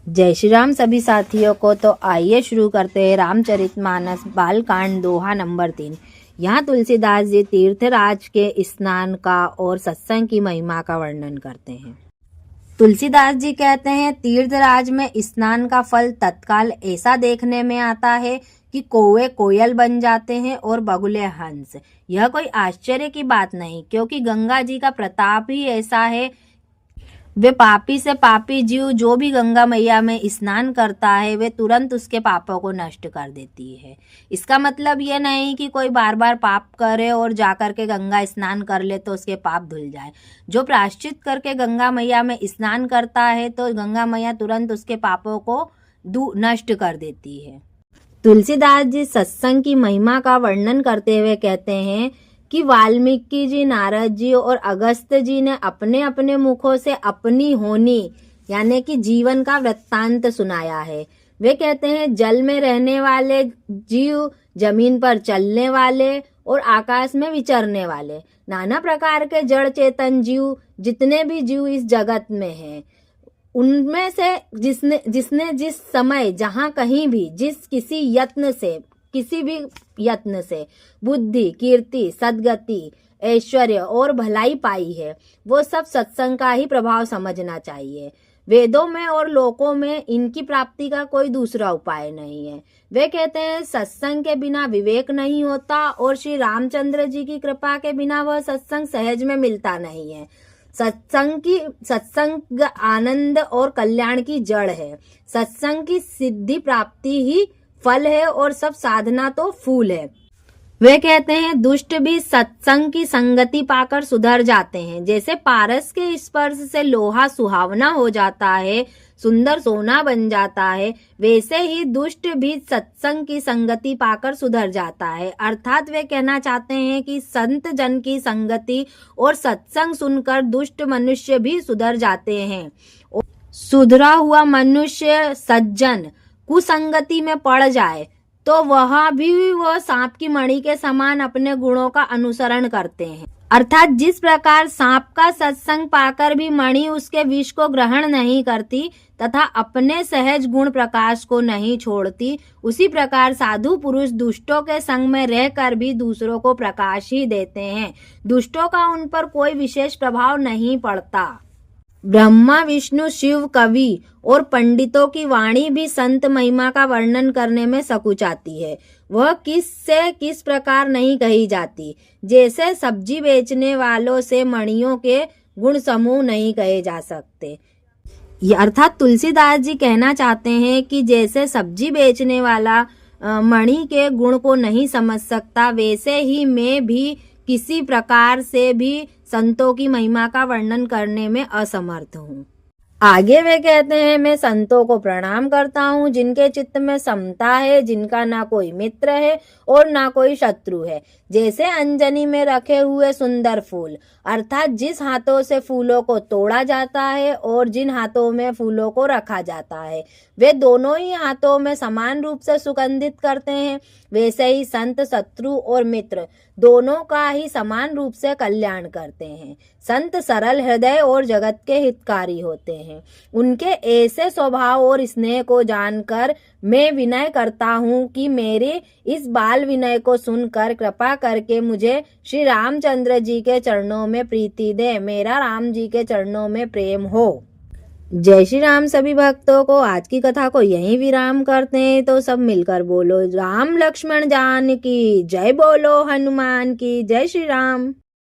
जय श्री राम सभी साथियों को। तो आइए शुरू करते हैं रामचरितमानस बालकांड दोहा नंबर 3। यहाँ तुलसीदास जी तीर्थराज के स्नान का और सत्संग की महिमा का वर्णन करते हैं। तुलसीदास जी कहते हैं, तीर्थराज में स्नान का फल तत्काल ऐसा देखने में आता है कि कौवे कोयल बन जाते हैं और बगुले हंस। यह कोई आश्चर्य की बात नहीं, क्योंकि गंगा जी का प्रताप ही ऐसा है। वे पापी से पापी जीव जो भी गंगा मैया में स्नान करता है, वे तुरंत उसके पापों को नष्ट कर देती है। इसका मतलब ये नहीं कि कोई बार बार पाप करे और जाकर के गंगा स्नान कर ले तो उसके पाप धुल जाए। जो प्रायश्चित करके गंगा मैया में स्नान करता है तो गंगा मैया तुरंत उसके पापों को नष्ट कर देती है। तुलसीदास जी सत्संग की महिमा का वर्णन करते हुए कहते हैं कि वाल्मीकि जी, नारद जी और अगस्त जी ने अपने अपने मुखों से अपनी होनी यानी कि जीवन का वृत्तांत सुनाया है। वे कहते हैं, जल में रहने वाले जीव, जमीन पर चलने वाले और आकाश में विचरने वाले नाना प्रकार के जड़ चेतन जीव, जितने भी जीव इस जगत में हैं, उनमें से जिसने जिस समय, जहां कहीं भी, किसी भी यत्न से बुद्धि, कीर्ति, सद्गति, ऐश्वर्य और भलाई पाई है, वो सब सत्संग का ही प्रभाव समझना चाहिए। वेदों में और लोकों में इनकी प्राप्ति का कोई दूसरा उपाय नहीं है। वे कहते हैं, सत्संग के बिना विवेक नहीं होता और श्री रामचंद्र जी की कृपा के बिना वह सत्संग सहज में मिलता नहीं है। सत्संग आनंद और कल्याण की जड़ है। सत्संग की सिद्धि प्राप्ति ही फल है और सब साधना तो फूल है। वे कहते हैं, दुष्ट भी सत्संग की संगति पाकर सुधर जाते हैं। जैसे पारस के स्पर्श से लोहा सुहावना हो जाता है, सुंदर सोना बन जाता है, वैसे ही दुष्ट भी सत्संग की संगति पाकर सुधर जाता है। अर्थात वे कहना चाहते हैं कि संत जन की संगति और सत्संग सुनकर दुष्ट मनुष्य भी सुधर जाते हैं। सुधरा हुआ मनुष्य सज्जन कुसंगति में पड़ जाए तो वह सांप की मणि के समान अपने गुणों का अनुसरण करते हैं। अर्थात जिस प्रकार सांप का सत्संग पाकर भी मणि उसके विष को ग्रहण नहीं करती तथा अपने सहज गुण प्रकाश को नहीं छोड़ती, उसी प्रकार साधु पुरुष दुष्टों के संग में रहकर भी दूसरों को प्रकाश ही देते हैं। दुष्टों का उन पर कोई विशेष प्रभाव नहीं पड़ता। ब्रह्मा, विष्णु, शिव, कवि और पंडितों की वाणी भी संत महिमा का वर्णन करने में सकुचाती है। वह किस प्रकार नहीं कही जाती। जैसे सब्जी बेचने वालों से मणियों के गुण समूह नहीं कहे जा सकते। अर्थात तुलसीदास जी कहना चाहते हैं कि जैसे सब्जी बेचने वाला मणि के गुण को नहीं समझ सकता, वैसे ही मैं भी किसी प्रकार से भी संतों की महिमा का वर्णन करने में असमर्थ हूँ। आगे वे कहते हैं, मैं संतों को प्रणाम करता हूँ जिनके चित्त में समता है, जिनका ना कोई मित्र है और ना कोई शत्रु है। जैसे अंजनी में रखे हुए सुंदर फूल, अर्थात जिस हाथों से फूलों को तोड़ा जाता है और जिन हाथों में फूलों को रखा जाता है, वे दोनों ही हाथों में समान रूप से सुगंधित करते हैं। वैसे ही संत शत्रु और मित्र दोनों का ही समान रूप से कल्याण करते हैं। संत सरल हृदय और जगत के हितकारी होते हैं। उनके ऐसे स्वभाव और स्नेह को जानकर मैं विनय करता हूँ कि मेरे इस बाल विनय को सुनकर कृपा करके मुझे श्री रामचंद्र जी के चरणों में प्रीति दे, मेरा राम जी के चरणों में प्रेम हो। जय श्री राम सभी भक्तों को। आज की कथा को यहीं विराम करते हैं, तो सब मिलकर बोलो राम लक्ष्मण जान की जय, बोलो हनुमान की जय। श्री राम।